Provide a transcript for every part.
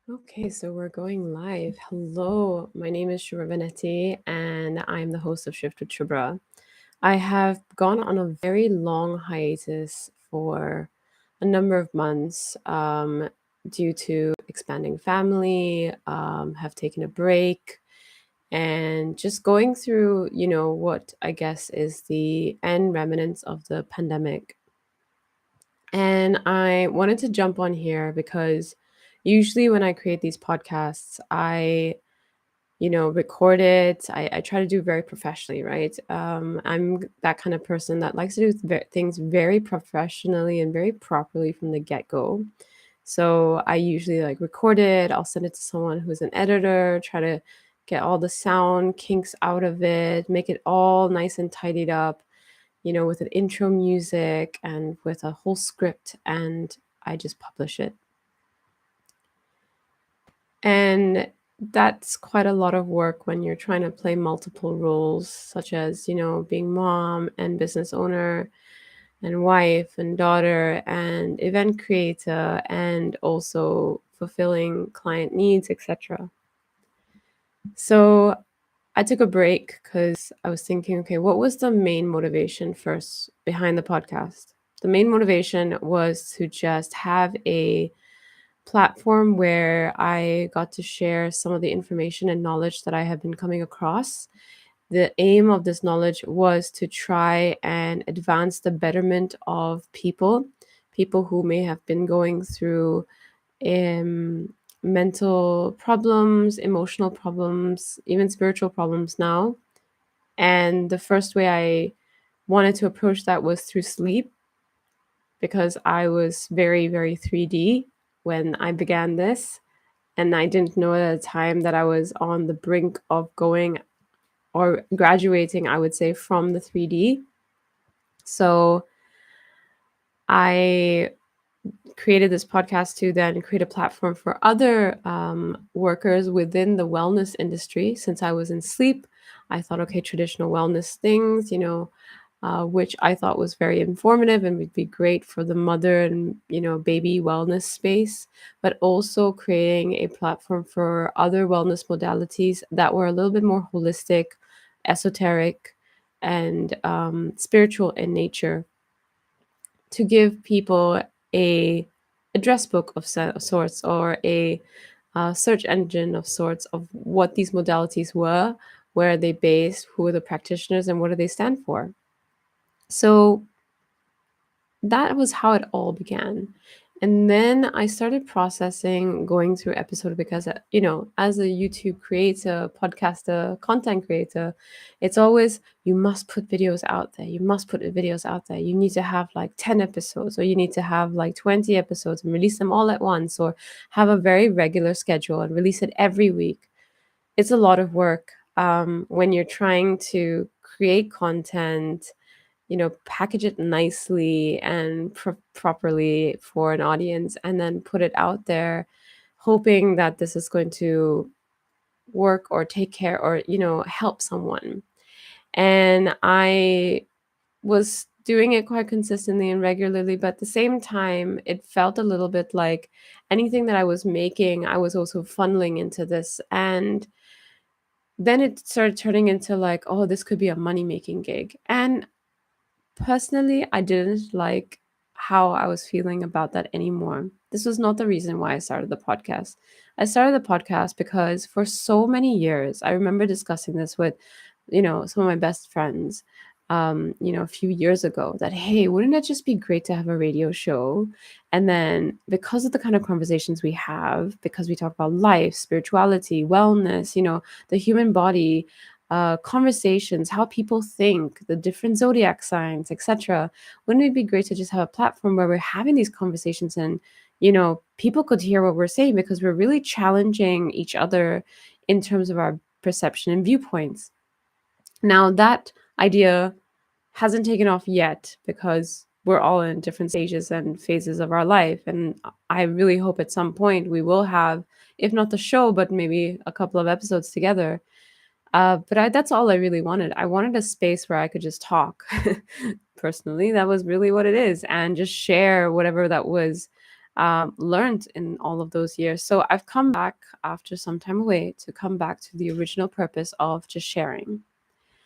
Okay, so we're going live. Hello, my name is Shubha Venetti, and I'm the host of Shift with Shubha. I have gone on a very long hiatus for a number of months due to expanding family, have taken a break, and just going through, what I guess is the end remnants of the pandemic. And I wanted to jump on here because usually when I create these podcasts, I record it. I try to do very professionally, right? I'm that kind of person that likes to do things very professionally and very properly from the get-go. So I usually like record it. I'll send it to someone who's an editor, try to get all the sound kinks out of it, make it all nice and tidied up, with an intro music and with a whole script, and I just publish it. And that's quite a lot of work when you're trying to play multiple roles, such as, being mom and business owner and wife and daughter and event creator and also fulfilling client needs, etc. So I took a break because I was thinking, okay, what was the main motivation first behind the podcast? The main motivation was to just have a platform where I got to share some of the information and knowledge that I have been coming across. The aim of this knowledge was to try and advance the betterment of people who may have been going through um, mental problems, emotional problems, even spiritual problems now. And the first way I wanted to approach that was through sleep because I was very, very 3D when I began this. And I didn't know at the time that I was on the brink of going or graduating, I would say, from the 3D. So I created this podcast to then create a platform for other workers within the wellness industry. Since I was in sleep, I thought, okay, traditional wellness things, which I thought was very informative and would be great for the mother and baby wellness space, but also creating a platform for other wellness modalities that were a little bit more holistic, esoteric, and spiritual in nature to give people a address book of sorts or a search engine of sorts of what these modalities were, where are they based, who are the practitioners, and what do they stand for. So that was how it all began. And then I started processing, going through episode because, as a YouTube creator, podcaster, content creator, it's always, you must put videos out there. You must put videos out there. You need to have like 10 episodes, or you need to have like 20 episodes and release them all at once, or have a very regular schedule and release it every week. It's a lot of work when you're trying to create content, package it nicely and properly for an audience, and then put it out there, hoping that this is going to work or take care or, help someone. And I was doing it quite consistently and regularly, but at the same time, it felt a little bit like anything that I was making, I was also funneling into this. And then it started turning into like, oh, this could be a money making gig. And personally, I didn't like how I was feeling about that anymore. This was not the reason why I started the podcast. I started the podcast because for so many years, I remember discussing this with, some of my best friends, a few years ago, that, hey, wouldn't it just be great to have a radio show? And then because of the kind of conversations we have, because we talk about life, spirituality, wellness, the human body, conversations, how people think, the different zodiac signs, etc. Wouldn't it be great to just have a platform where we're having these conversations and, people could hear what we're saying because we're really challenging each other in terms of our perception and viewpoints. Now, that idea hasn't taken off yet because we're all in different stages and phases of our life. And I really hope at some point we will have, if not the show, but maybe a couple of episodes together. That's all I really wanted. I wanted a space where I could just talk. Personally, that was really what it is, and just share whatever that was learned in all of those years. So I've come back after some time away to come back to the original purpose of just sharing.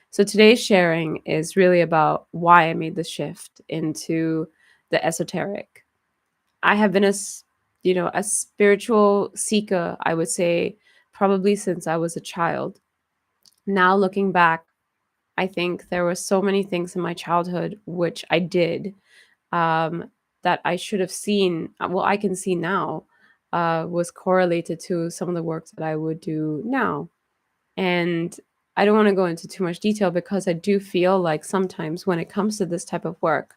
So today's sharing is really about why I made the shift into the esoteric. I have been a spiritual seeker, I would say, probably since I was a child. Now looking back, I think there were so many things in my childhood which I did, um, that I should have seen. Well, I can see now, was correlated to some of the work that I would do now. And I don't want to go into too much detail because I do feel like sometimes when it comes to this type of work,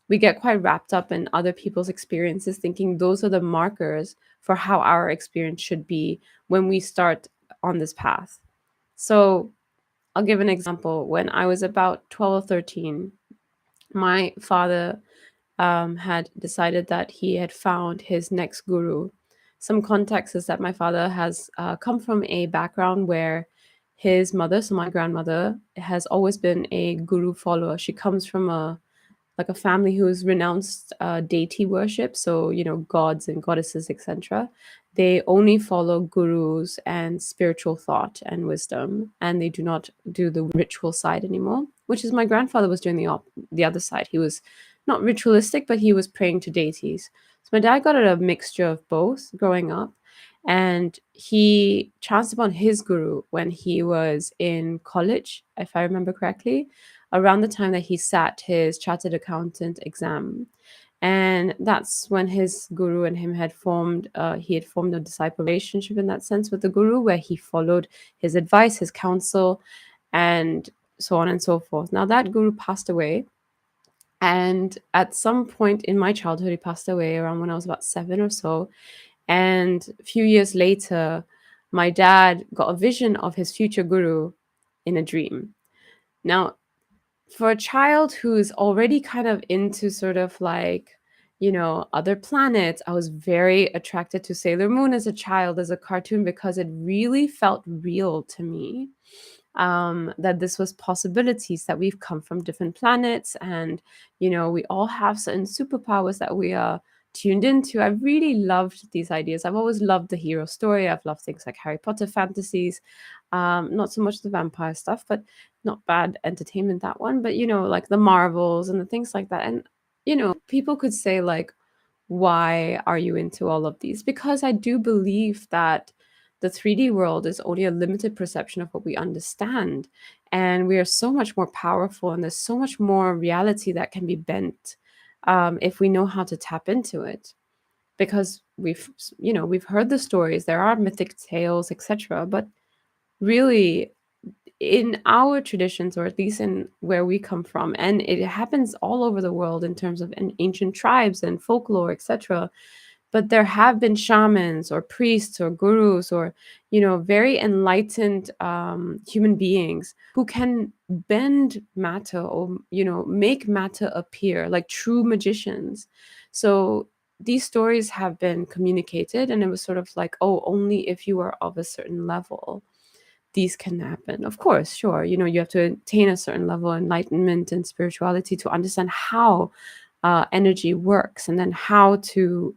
we get quite wrapped up in other people's experiences, thinking those are the markers for how our experience should be when we start on this path. So I'll give an example. When I was about 12 or 13, my father had decided that he had found his next guru. Some context is that my father has come from a background where his mother, so my grandmother, has always been a guru follower. She comes from a family who's renounced deity worship, so gods and goddesses, etc. They only follow gurus and spiritual thought and wisdom, and they do not do the ritual side anymore, which is my grandfather was doing the other side. He was not ritualistic, but he was praying to deities. So my dad got a mixture of both growing up, and he chanced upon his guru when he was in college, if I remember correctly, around the time that he sat his chartered accountant exam. And that's when his guru and him had formed, he had formed a disciple relationship in that sense with the guru, where he followed his advice, his counsel, and so on and so forth. Now, that guru passed away. And at some point in my childhood, he passed away around when I was about 7 or so. And a few years later, my dad got a vision of his future guru in a dream. Now, for a child who's already kind of into sort of like, other planets, I was very attracted to Sailor Moon as a child, as a cartoon, because it really felt real to me. That this was possibilities, that we've come from different planets, and we all have certain superpowers that we are tuned into. I really loved these ideas. I've always loved the hero story. I've loved things like Harry Potter fantasies, not so much the vampire stuff, but not bad entertainment, that one. But like the Marvels and the things like that. And people could say like, why are you into all of these? Because I do believe that the 3D world is only a limited perception of what we understand. And we are so much more powerful, and there's so much more reality that can be bent, if we know how to tap into it. Because we've heard the stories, there are mythic tales, etc. But really, in our traditions, or at least in where we come from, and it happens all over the world in terms of ancient tribes and folklore, etc., but there have been shamans or priests or gurus or very enlightened human beings who can bend matter, or make matter appear, like true magicians. So these stories have been communicated, and it was sort of like, oh, only if you are of a certain level these can happen. Of course, sure, you have to attain a certain level of enlightenment and spirituality to understand how energy works, and then how to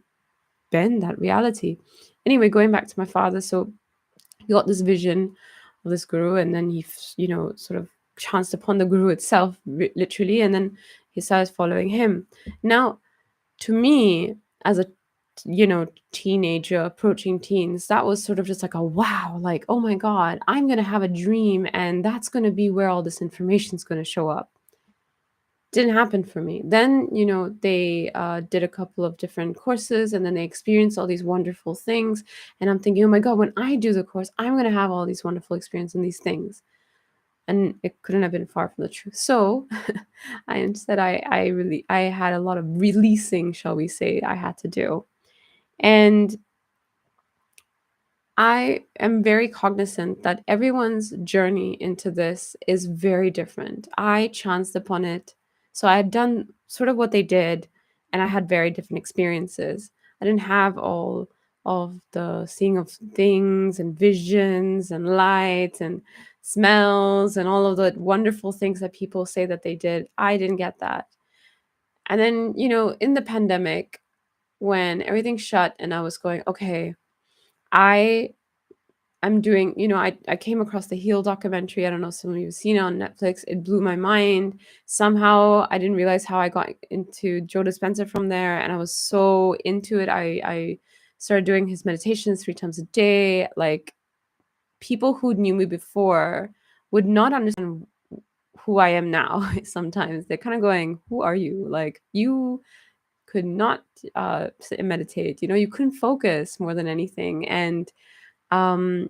bend that reality. Anyway, going back to my father, so he got this vision of this guru, and then he, sort of chanced upon the guru itself, literally, and then he started following him. Now, to me, as a teenager approaching teens, that was sort of just like a wow, like, oh my god, I'm gonna have a dream, and that's gonna be where all this information is gonna show up. Didn't happen for me. Then, they did a couple of different courses, and then they experienced all these wonderful things. And I'm thinking, oh my God, when I do the course, I'm going to have all these wonderful experiences and these things. And it couldn't have been far from the truth. So I had a lot of releasing, shall we say, I had to do. And I am very cognizant that everyone's journey into this is very different. I chanced upon it. So I had done sort of what they did, and I had very different experiences. I didn't have all of the seeing of things and visions and light and smells and all of the wonderful things that people say that they did. I didn't get that. And then, in the pandemic, when everything shut and I was going, okay, I I'm doing, I came across the Heal documentary. I don't know if some of you have seen it on Netflix. It blew my mind. Somehow I didn't realize how I got into Joe Dispenza from there. And I was so into it. I started doing his meditations 3 times a day. Like, people who knew me before would not understand who I am now. Sometimes they're kind of going, "Who are you?" Like, you could not sit and meditate. You couldn't focus more than anything. And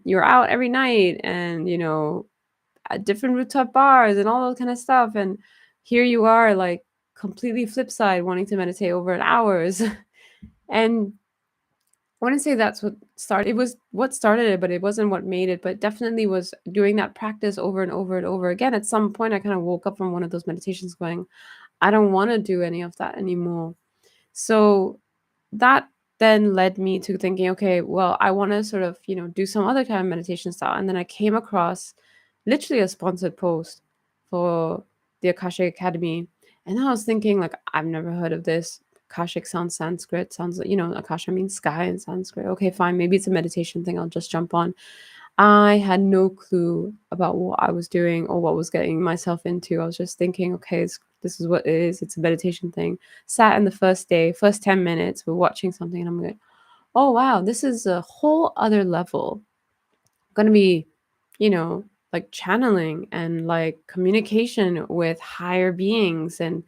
you're out every night and at different rooftop bars and all that kind of stuff, and here you are, like, completely flip side, wanting to meditate over hours. And I wouldn't say that's what started it. Was what started it, but it wasn't what made it. But definitely was doing that practice over and over and over again. At some point I kind of woke up from one of those meditations going, I don't want to do any of that anymore. So that then led me to thinking, okay, well, I want to sort of, do some other kind of meditation style. And then I came across literally a sponsored post for the Akashic Academy. And I was thinking, like, I've never heard of this. Akashic sounds Sanskrit, sounds like, Akasha means sky in Sanskrit. Okay, fine. Maybe it's a meditation thing. I'll just jump on. I had no clue about what I was doing or what was getting myself into. I was just thinking, okay, this is what it is. It's a meditation thing. Sat in the first day, first 10 minutes, we're watching something, and I'm like, oh, wow, this is a whole other level. Going to be, you know, like channeling and like communication with higher beings and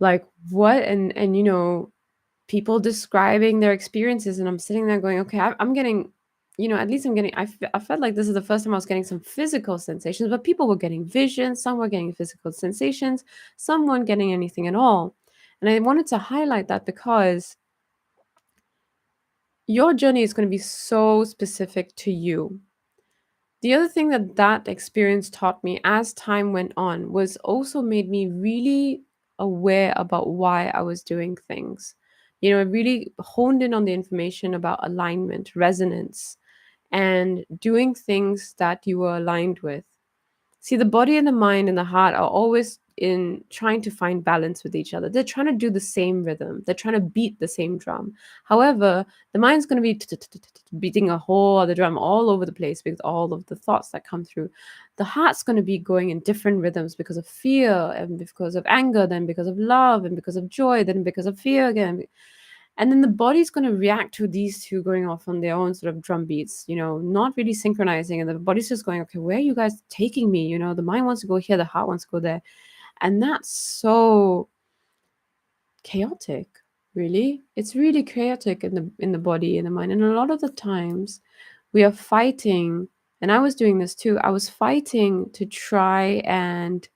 like what and people describing their experiences, and I'm sitting there going, okay, I'm getting, at least I'm getting, I felt like this is the first time I was getting some physical sensations, but people were getting visions, some were getting physical sensations, some weren't getting anything at all. And I wanted to highlight that because your journey is going to be so specific to you. The other thing that experience taught me as time went on was also made me really aware about why I was doing things. It really honed in on the information about alignment, resonance, and doing things that you were aligned with. See, the body and the mind and the heart are always in trying to find balance with each other. They're trying to do the same rhythm. They're trying to beat the same drum. However, the mind's going to be beating a whole other drum all over the place because all of the thoughts that come through. The heart's going to be going in different rhythms because of fear and because of anger, then because of love and because of joy, then because of fear again. And then the body's going to react to these two going off on their own sort of drum beats, not really synchronizing. And the body's just going, okay, where are you guys taking me? The mind wants to go here, the heart wants to go there. And that's so chaotic, really. It's really chaotic in the body, in the mind. And a lot of the times we are fighting, and I was doing this too. I was fighting to try and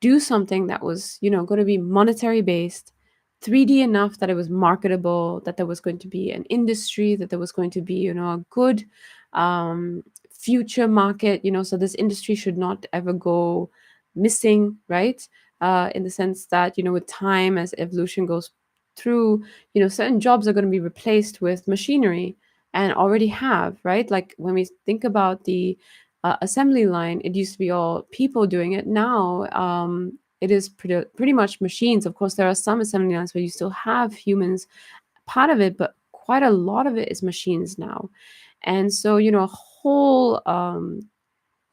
do something that was, going to be monetary based, 3D enough that it was marketable, that there was going to be an industry, that there was going to be, a good future market, so this industry should not ever go missing, right? In the sense that, with time, as evolution goes through, certain jobs are going to be replaced with machinery and already have, right? Like when we think about the assembly line, it used to be all people doing it. Now it is pretty much machines. Of course, there are some assembly lines where you still have humans part of it, but quite a lot of it is machines now. And so, a whole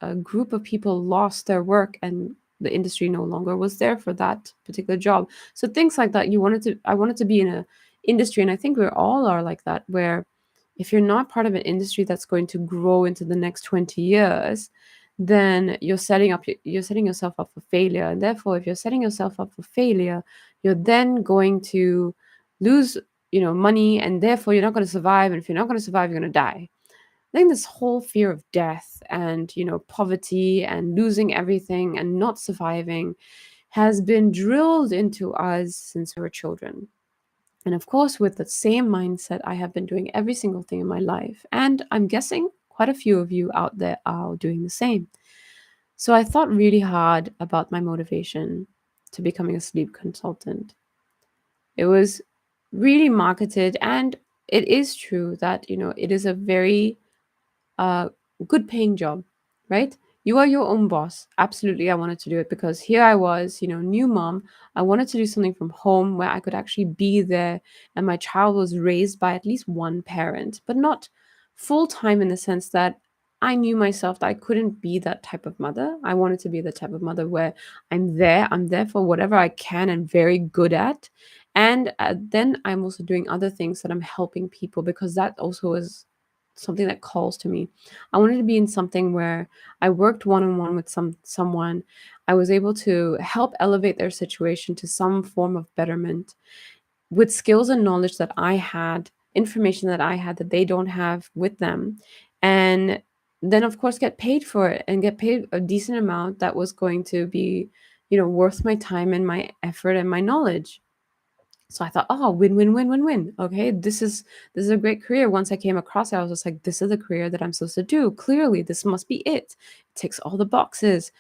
a group of people lost their work, and the industry no longer was there for that particular job. So things like that, I wanted to be in a industry, and I think we all are like that, where if you're not part of an industry that's going to grow into the next 20 years, then you're setting yourself up for failure. And therefore, if you're setting yourself up for failure, you're then going to lose, money, and therefore you're not going to survive. And if you're not going to survive, you're going to die. I think this whole fear of death and, poverty and losing everything and not surviving has been drilled into us since we were children. And of course, with the same mindset, I have been doing every single thing in my life. And I'm guessing quite a few of you out there are doing the same. So I thought really hard about my motivation to becoming a sleep consultant. It was really marketed, and it is true that, it is a very good paying job, right? You are your own boss. Absolutely, I wanted to do it because here I was, new mom. I wanted to do something from home where I could actually be there, and my child was raised by at least one parent, but not full time in the sense that I knew myself that I couldn't be that type of mother. I wanted to be the type of mother where I'm there for whatever I can and very good at. And then I'm also doing other things that I'm helping people because that also is something that calls to me. I wanted to be in something where I worked one on one with someone. I was able to help elevate their situation to some form of betterment with skills and knowledge that I had, information that I had that they don't have with them. And then of course get paid for it and get paid a decent amount that was going to be, worth my time and my effort and my knowledge. So I thought, oh, win, win, win, win, win. Okay, this is a great career. Once I came across it, I was just like, this is the career that I'm supposed to do. Clearly, this must be it. It ticks all the boxes.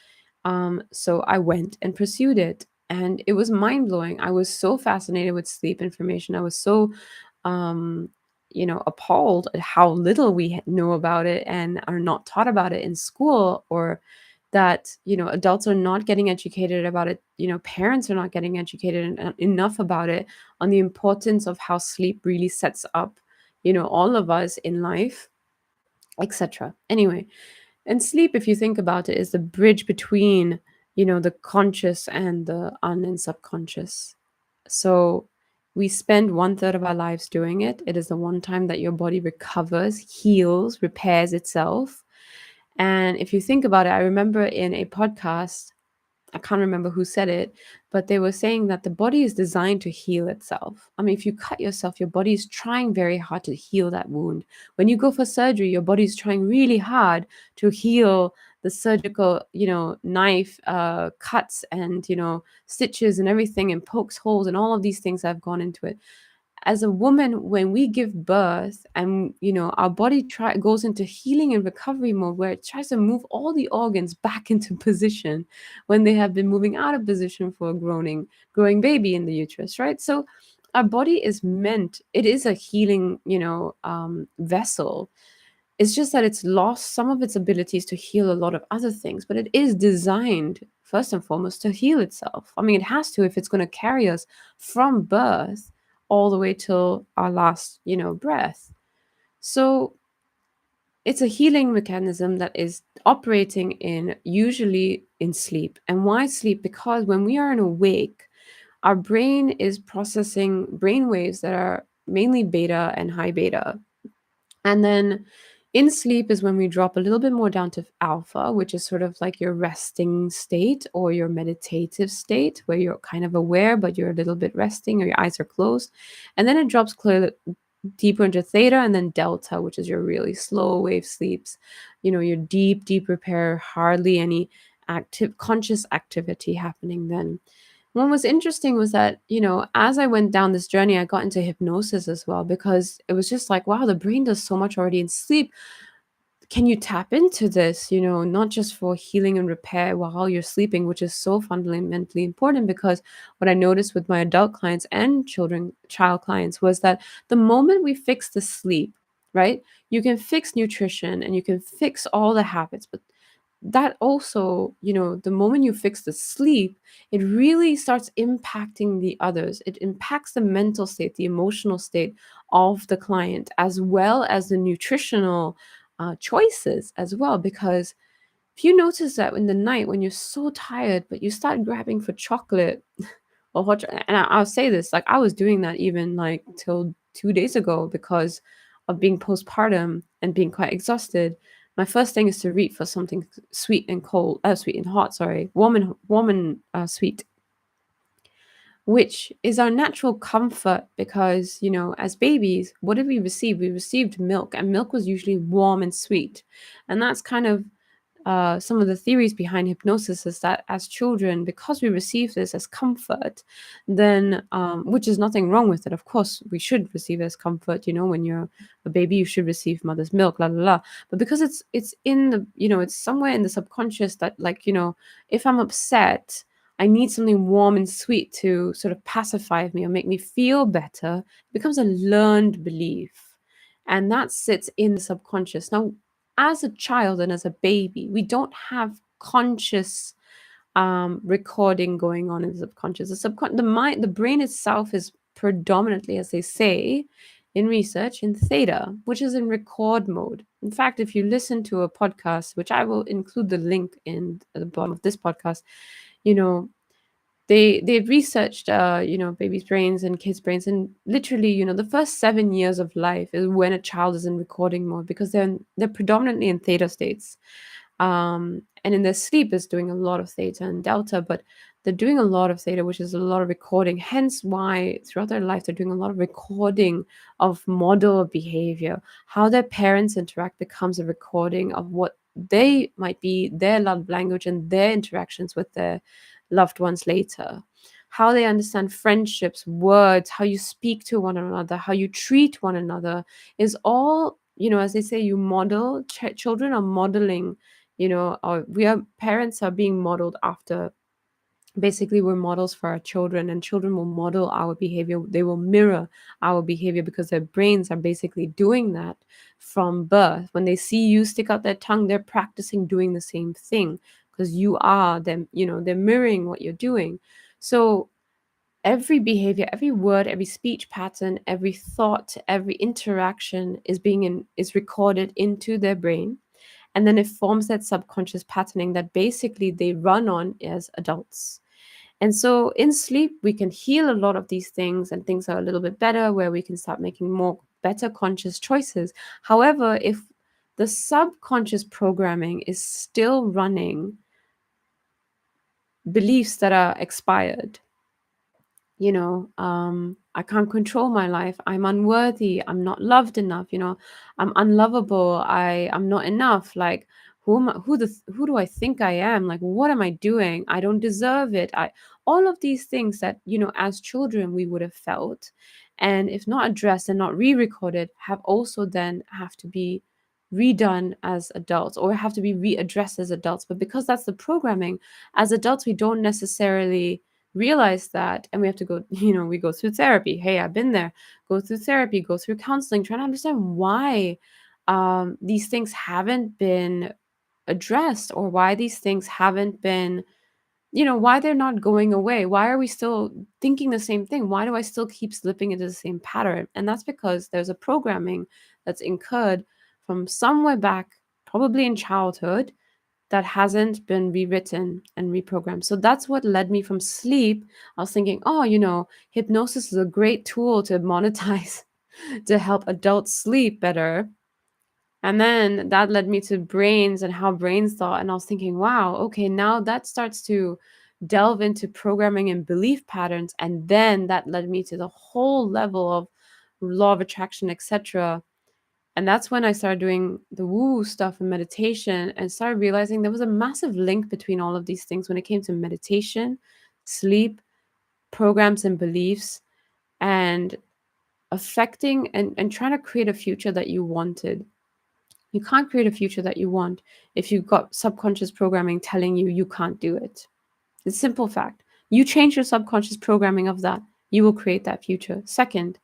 So I went and pursued it, and it was mind blowing. I was so fascinated with sleep information. I was so, um, appalled at how little we know about it and are not taught about it in school, or that adults are not getting educated about it. Parents are not getting educated enough about it, on the importance of how sleep really sets up all of us in life, etc. Anyway, and sleep, if you think about it, is the bridge between the conscious and the un and subconscious. So we spend one third of our lives doing it. It is the one time that your body recovers, heals, repairs itself. And if you think about it, I remember in a podcast, I can't remember who said it, but they were saying that the body is designed to heal itself. I mean, if you cut yourself, your body is trying very hard to heal that wound. When you go for surgery, your body is trying really hard to heal the surgical, knife cuts and, stitches and everything, and pokes holes and all of these things that have gone into it. As a woman, when we give birth and our body goes into healing and recovery mode, where it tries to move all the organs back into position when they have been moving out of position for a growing baby in the uterus, right? So our body is meant, it is a healing vessel. It's just that it's lost some of its abilities to heal a lot of other things, but it is designed first and foremost to heal itself. I mean, it has to if it's going to carry us from birth all the way till our last, breath. So it's a healing mechanism that is operating in usually in sleep. And why sleep? Because when we are in awake, our brain is processing brain waves that are mainly beta and high beta. And then in sleep is when we drop a little bit more down to alpha, which is sort of like your resting state or your meditative state, where you're kind of aware, but you're a little bit resting or your eyes are closed. And then it drops clearly deeper into theta and then delta, which is your really slow wave sleeps. Your deep, deep repair, hardly any active conscious activity happening then. What was interesting was that, as I went down this journey, I got into hypnosis as well, because it was just like, wow, the brain does so much already in sleep. Can you tap into this, not just for healing and repair while you're sleeping, which is so fundamentally important? Because what I noticed with my adult clients and child clients was that the moment we fix the sleep, right, you can fix nutrition and you can fix all the habits, but that also, the moment you fix the sleep, it really starts impacting the others. It impacts the mental state, the emotional state of the client, as well as the nutritional choices as well. Because if you notice that in the night when you're so tired, but you start grabbing for chocolate or hot, and I'll say this, like I was doing that even like till 2 days ago because of being postpartum and being quite exhausted. My first thing is to reach for something sweet and cold, sweet and hot, sorry, warm and sweet, which is our natural comfort because, as babies, what did we receive? We received milk, and milk was usually warm and sweet. And that's kind of some of the theories behind hypnosis, is that as children, because we receive this as comfort, then which is nothing wrong with it. Of course, we should receive it as comfort. When you're a baby, you should receive mother's milk, la la la. But because it's in the it's somewhere in the subconscious that, like, if I'm upset, I need something warm and sweet to sort of pacify me or make me feel better. It becomes a learned belief, and that sits in the subconscious. Now, as a child and as a baby, we don't have subconscious recording going on in the subconscious. The mind, the brain itself is predominantly, as they say in research, in theta, which is in record mode. In fact, if you listen to a podcast, which I will include the link in at the bottom of this podcast, you know, they've researched babies' brains and kids' brains, and literally, the first 7 years of life is when a child is in recording mode, because they're predominantly in theta states, and in their sleep is doing a lot of theta and delta, but they're doing a lot of theta, which is a lot of recording. Hence why throughout their life they're doing a lot of recording of model of behavior. How their parents interact becomes a recording of what they might be, their love language and their interactions with their loved ones later. How they understand friendships, words, how you speak to one another, how you treat one another is all, as they say, you model. Children are modeling, or we are parents are being modeled after. Basically, we're models for our children, and children will model our behavior. They will mirror our behavior because their brains are basically doing that from birth. When they see you stick out their tongue, they're practicing doing the same thing because you are them, they're mirroring what you're doing. So every behavior, every word, every speech pattern, every thought, every interaction is recorded into their brain, and then it forms that subconscious patterning that basically they run on as adults. And so in sleep, we can heal a lot of these things, and things are a little bit better where we can start making more better conscious choices. However, if the subconscious programming is still running beliefs that are expired, I can't control my life, I'm unworthy, I'm not loved enough, I'm unlovable, I'm not enough, like who do I think I am, like what am I doing, I don't deserve it, I all of these things that as children we would have felt, and if not addressed and not re-recorded, have also then have to be redone as adults, or have to be readdressed as adults. But because that's the programming, as adults we don't necessarily realize that, and we have to go, we go through therapy. Hey, I've been there. Go through therapy, go through counseling, trying to understand why these things haven't been addressed, or why these things haven't been, why they're not going away. Why are we still thinking the same thing? Why do I still keep slipping into the same pattern? And that's because there's a programming that's incurred from somewhere back, probably in childhood, that hasn't been rewritten and reprogrammed. So that's what led me from sleep. I was thinking, oh, hypnosis is a great tool to monetize to help adults sleep better. And then that led me to brains and how brains thought. And I was thinking, wow, okay, now that starts to delve into programming and belief patterns. And then that led me to the whole level of law of attraction, etc. And that's when I started doing the woo stuff and meditation, and started realizing there was a massive link between all of these things when it came to meditation, sleep, programs and beliefs, and affecting and trying to create a future that you wanted. You can't create a future that you want if you've got subconscious programming telling you you can't do it. It's a simple fact. You change your subconscious programming of that, you will create that future. Second,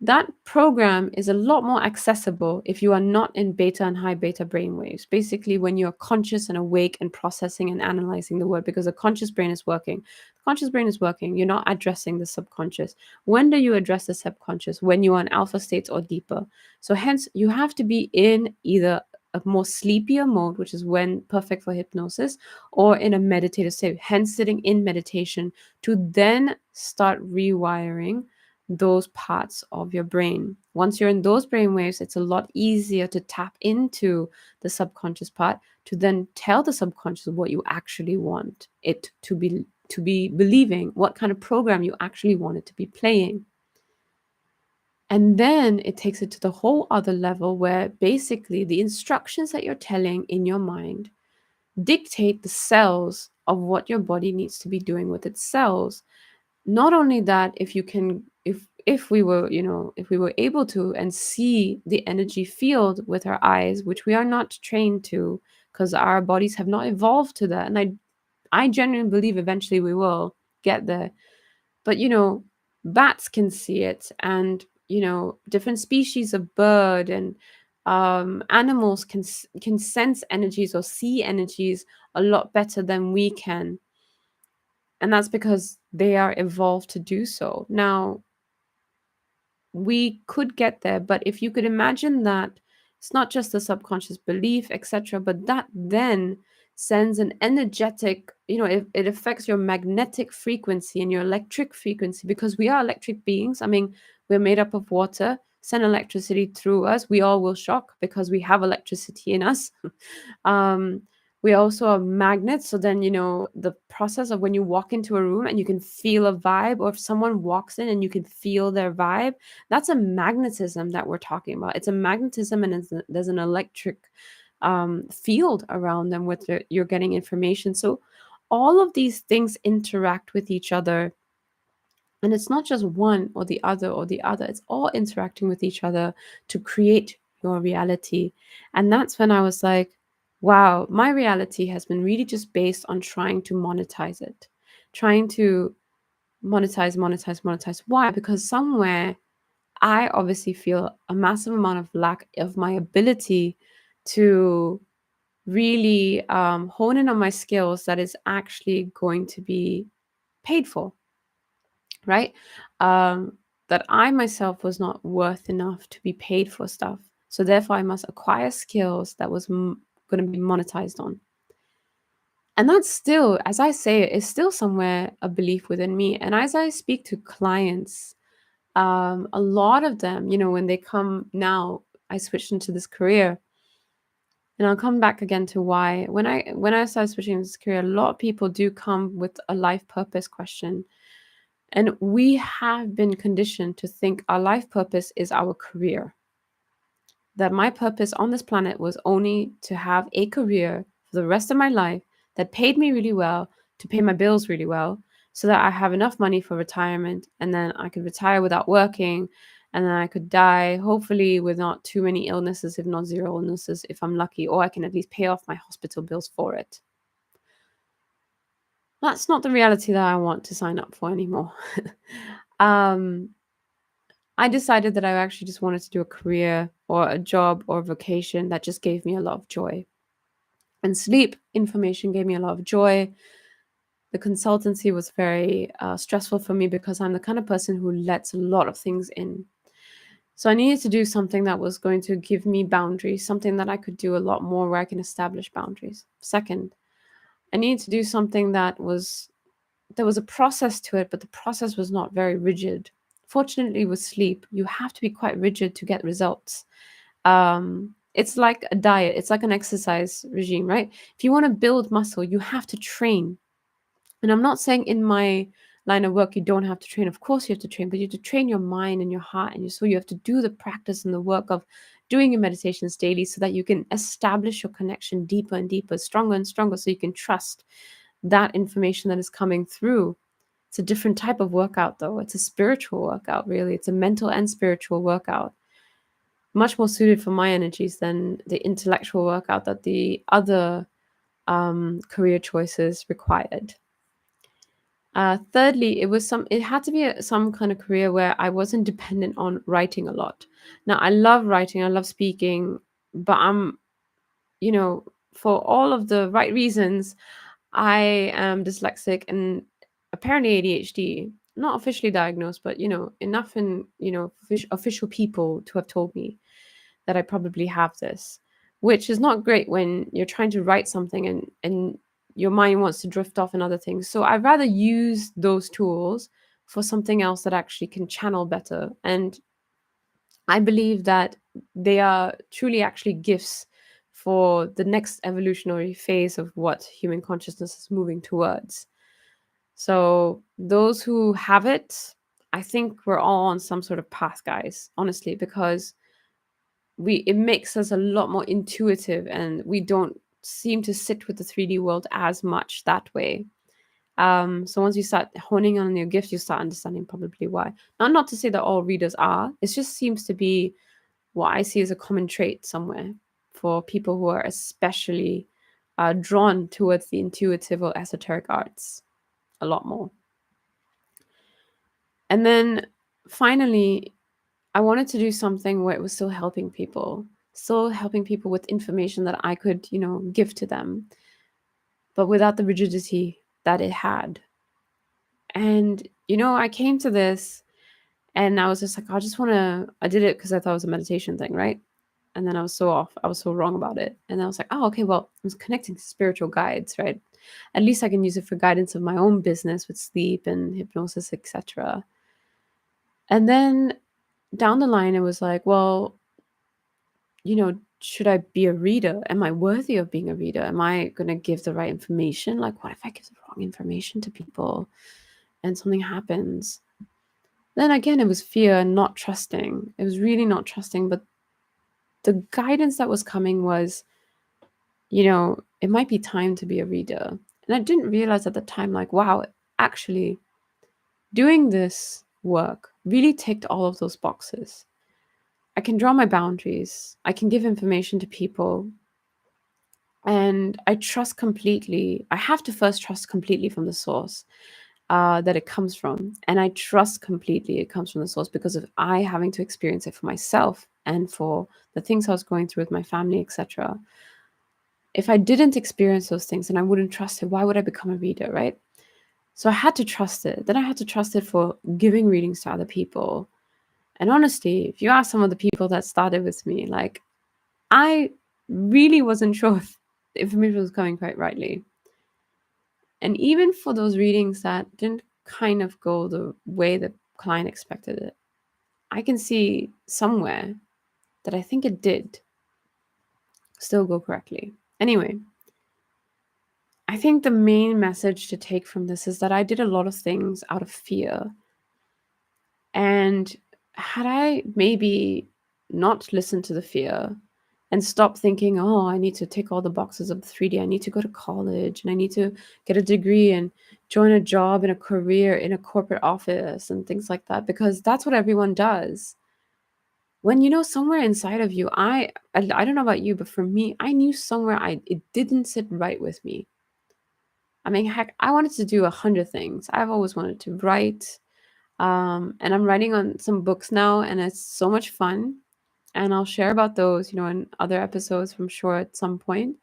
that program is a lot more accessible if you are not in beta and high beta brainwaves. Basically, when you're conscious and awake and processing and analyzing the world, because the conscious brain is working. The conscious brain is working. You're not addressing the subconscious. When do you address the subconscious? When you are in alpha states or deeper. So hence, you have to be in either a more sleepier mode, which is when perfect for hypnosis, or in a meditative state, hence sitting in meditation to then start rewiring those parts of your brain. Once you're in those brain waves, it's a lot easier to tap into the subconscious part to then tell the subconscious what you actually want it to be believing, what kind of program you actually want it to be playing. And then it takes it to the whole other level where basically the instructions that you're telling in your mind dictate the cells of what your body needs to be doing with its cells. Not only that, if we were, if we were able to and see the energy field with our eyes, which we are not trained to because our bodies have not evolved to that, and I genuinely believe eventually we will get there. But bats can see it, and different species of bird, and Animals can sense energies or see energies a lot better than we can, and that's because they are evolved to do so. Now, we could get there, but if you could imagine that it's not just a subconscious belief, etc., but that then sends an energetic, it affects your magnetic frequency and your electric frequency, because we are electric beings. I mean, we're made up of water. Send electricity through us, we all will shock because we have electricity in us. um, we also are magnets. So then, the process of when you walk into a room and you can feel a vibe, or if someone walks in and you can feel their vibe, that's a magnetism that we're talking about. It's a magnetism, and there's an electric field around them with you're getting information. So all of these things interact with each other, and it's not just one or the other or the other. It's all interacting with each other to create your reality. And that's when I was like, wow, my reality has been really just based on trying to monetize it, trying to monetize, monetize, monetize. Why? Because somewhere I obviously feel a massive amount of lack of my ability to really hone in on my skills that is actually going to be paid for, right? Um, that I myself was not worth enough to be paid for stuff. So therefore, I must acquire skills that was going to be monetized on. And that's still, as I say it, is still somewhere a belief within me. And as I speak to clients, a lot of them, when they come now, I switched into this career, and I'll come back again to why. When I started switching into this career, a lot of people do come with a life purpose question. And we have been conditioned to think our life purpose is our career. That my purpose on this planet was only to have a career for the rest of my life that paid me really well, to pay my bills really well, so that I have enough money for retirement, and then I could retire without working, and then I could die, hopefully with not too many illnesses, if not zero illnesses, if I'm lucky, or I can at least pay off my hospital bills for it. That's not the reality that I want to sign up for anymore. um, I decided that I actually just wanted to do a career or a job or a vocation that just gave me a lot of joy. And sleep information gave me a lot of joy. The consultancy was very stressful for me because I'm the kind of person who lets a lot of things in. So I needed to do something that was going to give me boundaries, something that I could do a lot more where I can establish boundaries. Second, I needed to do something there was a process to it, but the process was not very rigid. Fortunately, with sleep, you have to be quite rigid to get results. It's like a diet, it's like an exercise regime, right? If you want to build muscle, you have to train. And I'm not saying in my line of work you don't have to train. Of course you have to train, but you have to train your mind and your heart and your soul. You have to do the practice and the work of doing your meditations daily so that you can establish your connection deeper and deeper, stronger and stronger, so you can trust that information that is coming through. It's a different type of workout, though. It's a spiritual workout, really. It's a mental and spiritual workout, much more suited for my energies than the intellectual workout that the other career choices required. Thirdly, it had to be some kind of career where I wasn't dependent on writing a lot. Now, I love writing, I love speaking, but you know, for all of the right reasons, I am dyslexic and apparently ADHD. Not officially diagnosed, but enough in official people to have told me that I probably have this, which is not great when you're trying to write something and your mind wants to drift off in other things. So I'd rather use those tools for something else that actually can channel better. And I believe that they are truly actually gifts for the next evolutionary phase of what human consciousness is moving towards. So those who have it, I think we're all on some sort of path, guys, honestly, because it makes us a lot more intuitive, and we don't seem to sit with the 3D world as much that way. So once you start honing on your gifts, you start understanding probably why. Not to say that all readers are. It just seems to be what I see as a common trait somewhere for people who are especially drawn towards the intuitive or esoteric arts a lot more. And then finally, I wanted to do something where it was still helping people. still helping people with information that I could, give to them, but without the rigidity that it had. And, I came to this and I was just like, I did it because I thought it was a meditation thing, right? And then I was so off. I was so wrong about it. And I was like, oh, okay, well, I was connecting to spiritual guides, right? At least I can use it for guidance of my own business with sleep and hypnosis, etc. And then down the line, it was like, well, should I be a reader? Am I worthy of being a reader? Am I going to give the right information? Like, what if I give the wrong information to people and something happens? Then again, it was fear and not trusting. It was really not trusting. But the guidance that was coming was, it might be time to be a reader. And I didn't realize at the time, like, wow, actually, doing this work really ticked all of those boxes. I can draw my boundaries, I can give information to people, and I trust completely. I have to first trust completely from the source that it comes from. And I trust completely it comes from the source because of I having to experience it for myself and for the things I was going through with my family, etc. If I didn't experience those things and I wouldn't trust it, why would I become a reader, right? So I had to trust it. Then I had to trust it for giving readings to other people. And honestly, if you ask some of the people that started with me, like, I really wasn't sure if the information was coming quite rightly. And even for those readings that didn't kind of go the way the client expected it, I can see somewhere that I think it did still go correctly. Anyway, I think the main message to take from this is that I did a lot of things out of fear. And had I maybe not listened to the fear and stopped thinking, oh, I need to tick all the boxes of the 3D, I need to go to college and I need to get a degree and join a job and a career in a corporate office and things like that, because that's what everyone does. When somewhere inside of you, I don't know about you, but for me, I knew somewhere it didn't sit right with me. I mean, heck, I wanted to do 100 things. I've always wanted to write, and I'm writing on some books now, and it's so much fun. And I'll share about those, in other episodes, I'm sure at some point.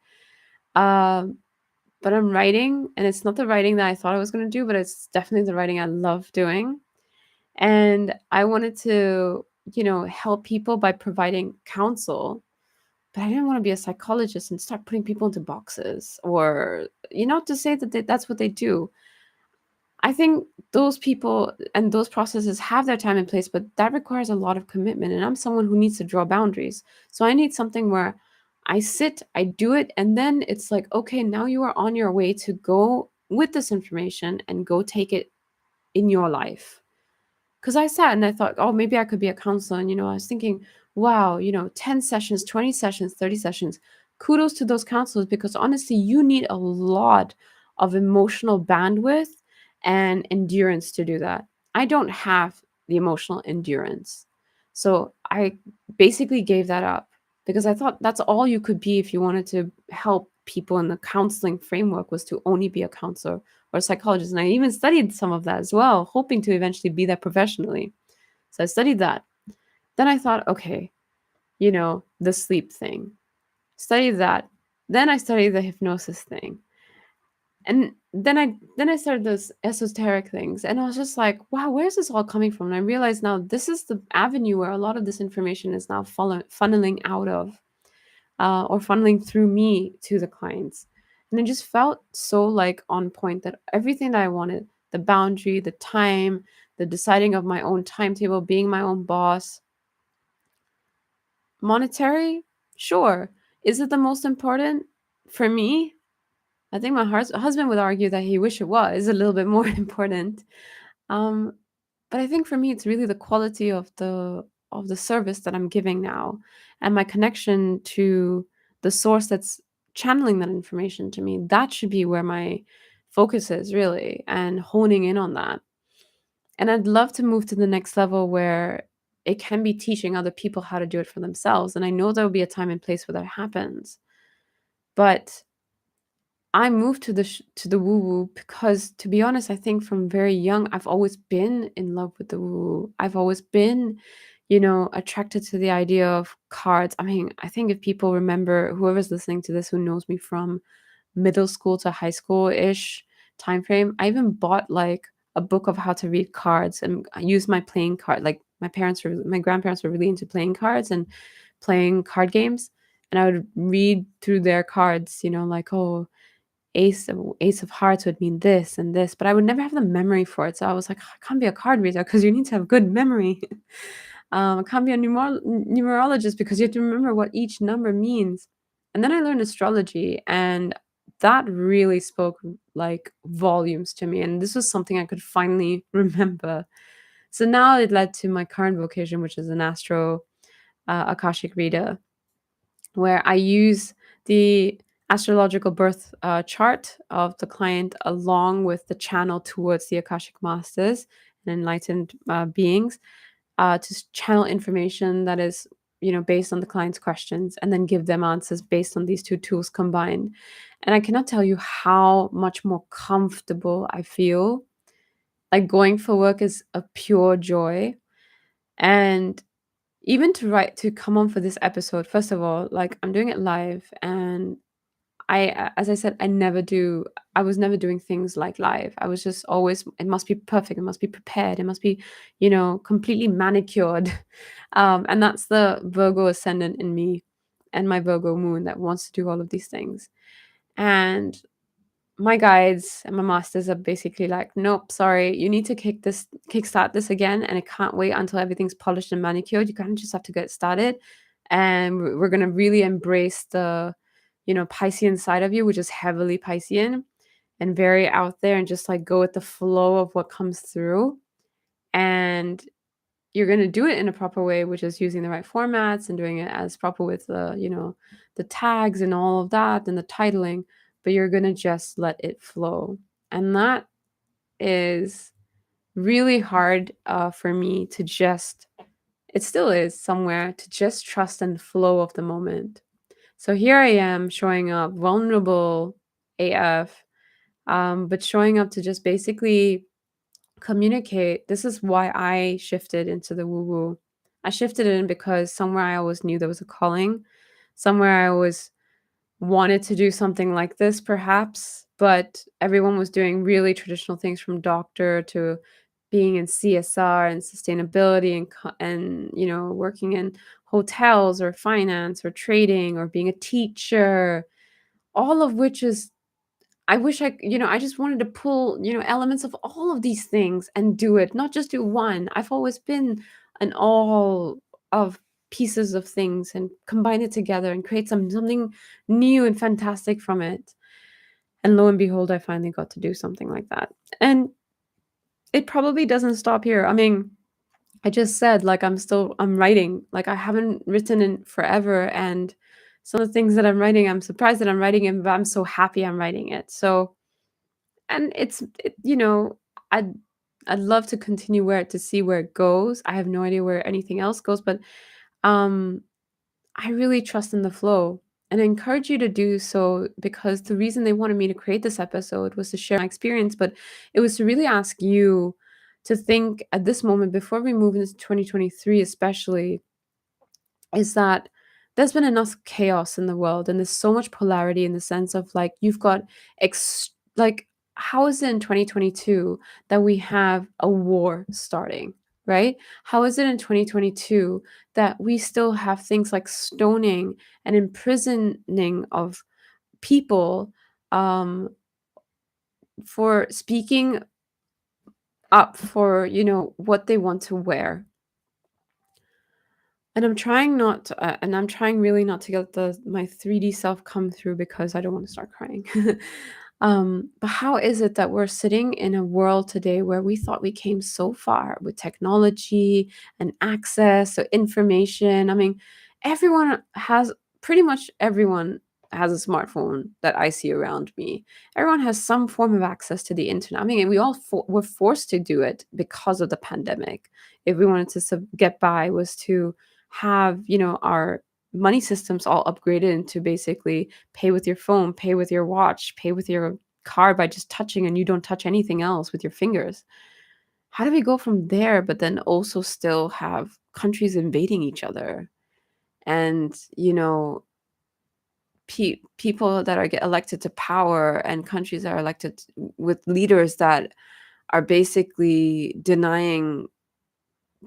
Um, but I'm writing, and it's not the writing that I thought I was going to do, but it's definitely the writing I love doing. And I wanted to, help people by providing counsel, but I didn't want to be a psychologist and start putting people into boxes or, to say that that's what they do. I think those people and those processes have their time and place, but that requires a lot of commitment. And I'm someone who needs to draw boundaries. So I need something where I sit, I do it, and then it's like, okay, now you are on your way to go with this information and go take it in your life. Because I sat and I thought, oh, maybe I could be a counselor. And, I was thinking, wow, 10 sessions, 20 sessions, 30 sessions. Kudos to those counselors, because honestly, you need a lot of emotional bandwidth and endurance to do that. I don't have the emotional endurance. So I basically gave that up because I thought that's all you could be if you wanted to help people in the counseling framework, was to only be a counselor or a psychologist. And I even studied some of that as well, hoping to eventually be that professionally. So I studied that. Then I thought, okay, the sleep thing. Studied that. Then I studied the hypnosis thing. And then I started those esoteric things. And I was just like, wow, where's this all coming from? And I realized now this is the avenue where a lot of this information is now funneling out of, or funneling through me to the clients. And it just felt so like on point that everything that I wanted, the boundary, the time, the deciding of my own timetable, being my own boss, monetary, sure. Is it the most important for me? I think my husband would argue that he wish it was a little bit more important. Um, but I think for me, it's really the quality of the service that I'm giving now, and my connection to the source that's channeling that information to me. That should be where my focus is really, and honing in on that. And I'd love to move to the next level where it can be teaching other people how to do it for themselves. And I know there will be a time and place where that happens. But I moved to the woo woo because, to be honest, I think from very young I've always been in love with the woo woo. I've always been, attracted to the idea of cards. I mean, I think if people remember, whoever's listening to this who knows me from middle school to high school-ish time frame, I even bought like a book of how to read cards, and I used my playing card. Like my grandparents were really into playing cards and playing card games, and I would read through their cards, like, oh, ace of hearts would mean this and this, but I would never have the memory for it. So I was like, I can't be a card reader because you need to have good memory. I can't be a numerologist because you have to remember what each number means. And then I learned astrology, and that really spoke like volumes to me. And this was something I could finally remember. So now it led to my current vocation, which is an akashic reader, where I use the astrological birth chart of the client along with the channel towards the Akashic masters and enlightened beings, to channel information that is, based on the client's questions, and then give them answers based on these two tools combined. And I cannot tell you how much more comfortable I feel. Like, going for work is a pure joy. And even to come on for this episode, first of all, like, I'm doing it live, and as I said, I was never doing things like live. I was just always, it must be perfect, it must be prepared, it must be, completely manicured. And that's the Virgo ascendant in me and my Virgo moon that wants to do all of these things. And my guides and my masters are basically like, nope, sorry, you need to kickstart this again, and it can't wait until everything's polished and manicured. You kind of just have to get started, and we're gonna really embrace the, Piscean side of you, which is heavily Piscean and very out there, and just like go with the flow of what comes through. And you're gonna do it in a proper way, which is using the right formats and doing it as proper with the tags and all of that and the titling, but you're gonna just let it flow. And that is really hard for me to just, it still is somewhere, to just trust and flow of the moment. So here I am showing up vulnerable AF, but showing up to just basically communicate. This is why I shifted into the woo woo. I shifted in because somewhere I always knew there was a calling. Somewhere I always wanted to do something like this, perhaps, but everyone was doing really traditional things, from doctor to being in CSR and sustainability, and working in hotels or finance or trading or being a teacher, all of which is, I wish I just wanted to pull, elements of all of these things and do it, not just do one. I've always been an all of pieces of things and combine it together and create something new and fantastic from it. And lo and behold, I finally got to do something like that. And it probably doesn't stop here. I mean, I just said, like, I'm writing. Like, I haven't written in forever, and some of the things that I'm writing, I'm surprised that I'm writing it, but I'm so happy I'm writing it. So, and I'd I'd love to continue to see where it goes. I have no idea where anything else goes, but um I really trust in the flow, and I encourage you to do so, because the reason they wanted me to create this episode was to share my experience, but it was to really ask you to think at this moment, before we move into 2023 especially, is that there's been enough chaos in the world, and there's so much polarity, in the sense of, like, you've got like, how is it in 2022 that we have a war starting, right? How is it in 2022 that we still have things like stoning and imprisoning of people, um, for speaking up for, what they want to wear? And I'm trying really not to get my 3D self come through, because I don't want to start crying. But how is it that we're sitting in a world today where we thought we came so far with technology and access to information? I mean, pretty much everyone has a smartphone that I see around me. Everyone has some form of access to the internet. I mean, we all were forced to do it because of the pandemic. If we wanted to get by, was to have, our money systems all upgraded into basically pay with your phone, pay with your watch, pay with your car by just touching, and you don't touch anything else with your fingers. how do we go from there, but then also still have countries invading each other? And, people that are get elected to power, and countries that are elected with leaders that are basically denying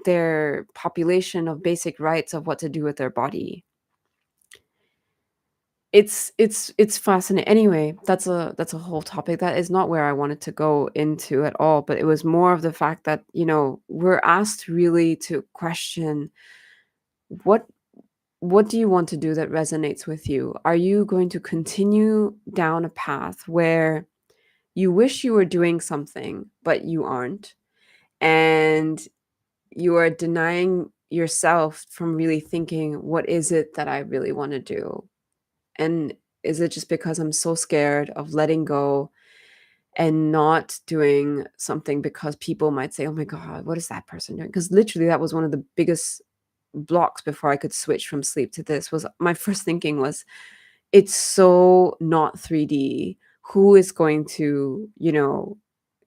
their population of basic rights of what to do with their body. It's fascinating. Anyway, that's a whole topic. That is not where I wanted to go into at all, but it was more of the fact that, we're asked really to question what what do you want to do that resonates with you? Are you going to continue down a path where you wish you were doing something, but you aren't, and you are denying yourself from really thinking, what is it that I really want to do? And is it just because I'm so scared of letting go and not doing something because people might say, oh my God, what is that person doing? Because literally, that was one of the biggest blocks before I could switch from sleep to this. Was my first thinking was, it's so not 3D. Who is going to,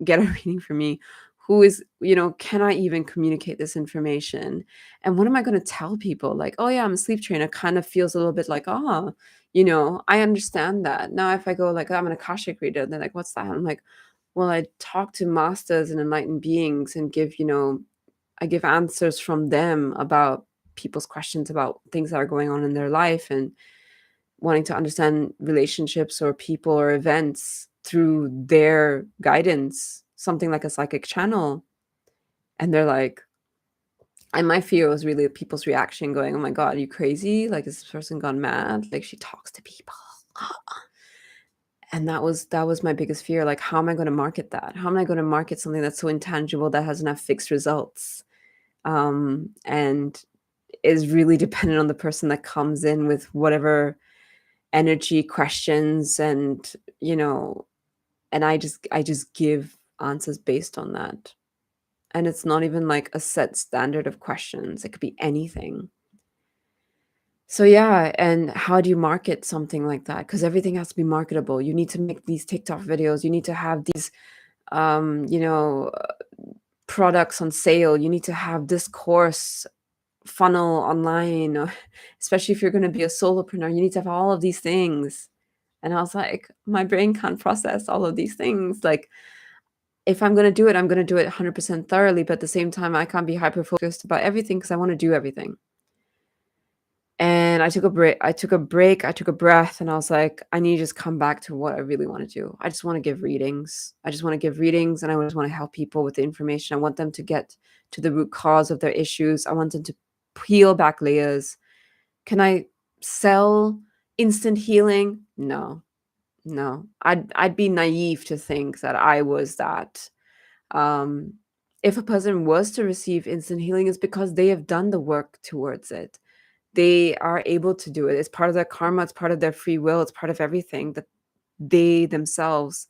get a reading for me? Who is, can I even communicate this information? And what am I going to tell people? Like, oh yeah, I'm a sleep trainer, kind of feels a little bit like, I understand that. Now, if I go like, I'm an Akashic reader, they're like, what's that? I'm like, well, I talk to masters and enlightened beings and I give answers from them about people's questions about things that are going on in their life, and wanting to understand relationships or people or events through their guidance, something like a psychic channel. And they're like, and my fear was really people's reaction going, oh my God, are you crazy? Like, is this person gone mad? Like, she talks to people. And that was my biggest fear. Like, how am I going to market that? How am I going to market something that's so intangible, that has enough fixed results? And is really dependent on the person that comes in with whatever energy questions, and I just give answers based on that. And it's not even like a set standard of questions. It could be anything. So yeah, and how do you market something like that? Because everything has to be marketable. You need to make these TikTok videos. You need to have these um, you know, uh, products on sale. You need to have this course funnel online, or especially if you're going to be a solopreneur, you need to have all of these things. And I was like, my brain can't process all of these things. Like, if I'm going to do it, I'm going to do it 100% thoroughly. But at the same time, I can't be hyper focused about everything because I want to do everything. And I took a break. I took a breath, and I was like, I need to just come back to what I really want to do. I just want to give readings. I just want to give readings, and I just want to help people with the information. I want them to get to the root cause of their issues. I want them to peel back layers. Can I sell instant healing? No. No. I'd be naive to think that I was that. Um, if a person was to receive instant healing, it's because they have done the work towards it. They are able to do it. It's part of their karma, it's part of their free will, it's part of everything that they themselves,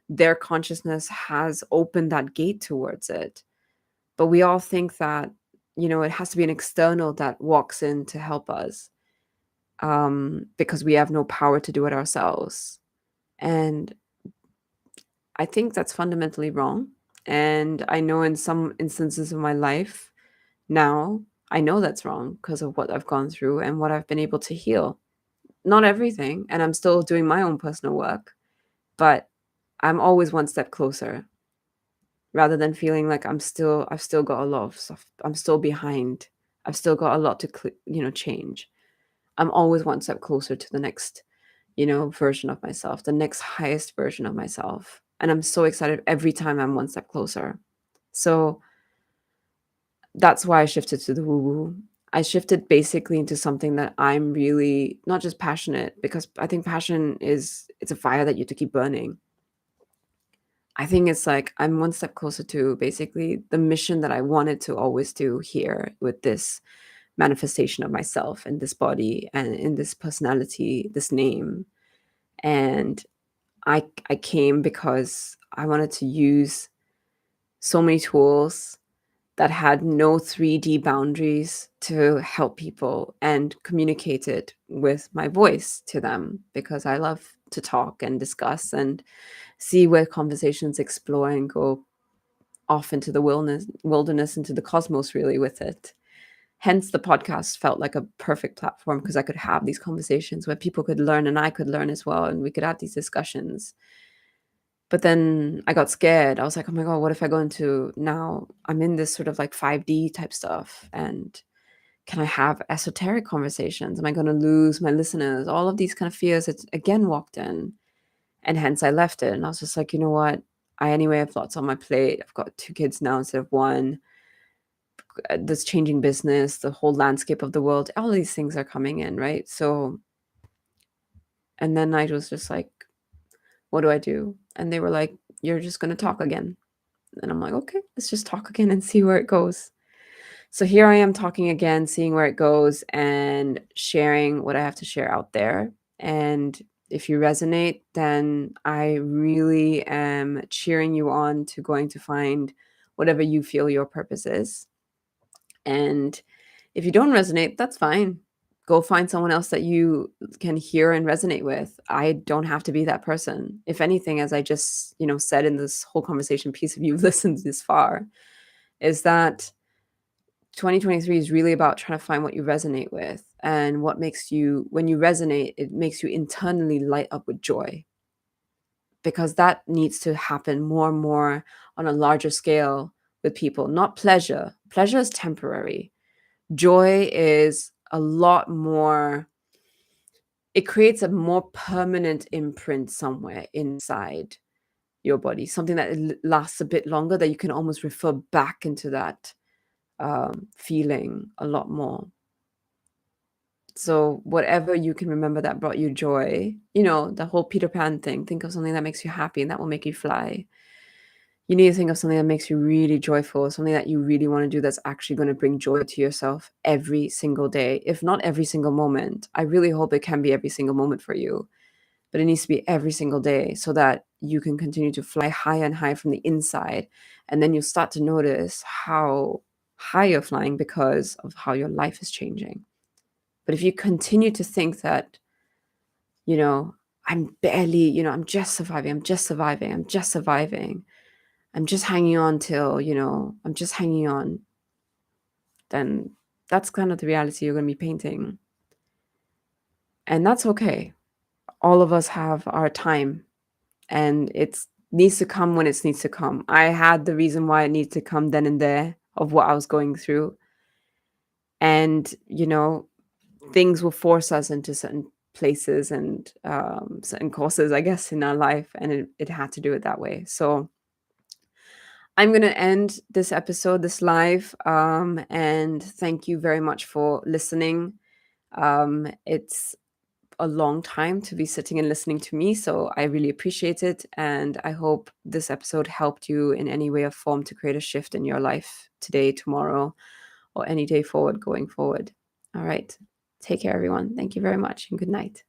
their consciousness has opened that gate towards it. But we all think that, it has to be an external that walks in to help us, because we have no power to do it ourselves. And I think that's fundamentally wrong. And I know in some instances of my life now, I know that's wrong because of what I've gone through and what I've been able to heal. Not everything, and I'm still doing my own personal work, but I'm always one step closer, rather than feeling like I've still got a lot of stuff. I'm still behind. I've still got a lot to change. I'm always one step closer to the next, version of myself, the next highest version of myself. And I'm so excited every time I'm one step closer. So that's why I shifted to the woo woo. I shifted basically into something that I'm really not just passionate, because I think passion it's a fire that you have to keep burning. I think it's like I'm one step closer to basically the mission that I wanted to always do here with this manifestation of myself in this body and in this personality, this name. And I came because I wanted to use so many tools that had no 3D boundaries to help people and communicate it with my voice to them, because I love to talk and discuss and see where conversations explore and go. off into the wilderness, into the cosmos, really, with it. Hence, the podcast felt like a perfect platform because I could have these conversations where people could learn and I could learn as well, and we could have these discussions. But then I got scared. I was like, oh my God, what if I go into now I'm in this sort of like 5D type stuff, and can I have esoteric conversations? Am I going to lose my listeners? All of these kind of fears that again walked in, and hence I left it. And I was just like, you know what? I anyway have lots on my plate. I've got 2 kids now instead of 1. This changing business, the whole landscape of the world, all these things are coming in, right? So, and then I was just like, what do I do? And they were like, you're just going to talk again. And I'm like, okay, let's just talk again and see where it goes. So here I am talking again, seeing where it goes and sharing what I have to share out there. And if you resonate, then I really am cheering you on to going to find whatever you feel your purpose is. And if you don't resonate, that's fine. Go find someone else that you can hear and resonate with. I don't have to be that person. If anything, as I just, said in this whole conversation piece, if you've listened this far, is that 2023 is really about trying to find what you resonate with, and what makes you, when you resonate, it makes you internally light up with joy, because that needs to happen more and more on a larger scale with people. Not pleasure. Pleasure is temporary. Joy is a lot more, it creates a more permanent imprint somewhere inside your body, something that lasts a bit longer, that you can almost refer back into that feeling a lot more. So whatever you can remember that brought you joy, the whole Peter Pan thing, think of something that makes you happy and that will make you fly. You need to think of something that makes you really joyful, something that you really want to do that's actually going to bring joy to yourself every single day, if not every single moment. I really hope it can be every single moment for you, but it needs to be every single day so that you can continue to fly higher and higher from the inside. And then you start to notice how high you're flying because of how your life is changing. But if you continue to think that, I'm barely, I'm just surviving, I'm just surviving, I'm just surviving, I'm just hanging on till, I'm just hanging on, then that's kind of the reality you're going to be painting. And that's okay. All of us have our time, and it needs to come when it needs to come. I had the reason why it needs to come then and there of what I was going through. And, things will force us into certain places and certain courses, I guess, in our life. And it had to do it that way. So I'm going to end this episode, this live, and thank you very much for listening. It's a long time to be sitting and listening to me, so I really appreciate it. And I hope this episode helped you in any way or form to create a shift in your life today, tomorrow, or any day forward going forward. All right. Take care, everyone. Thank you very much, and good night.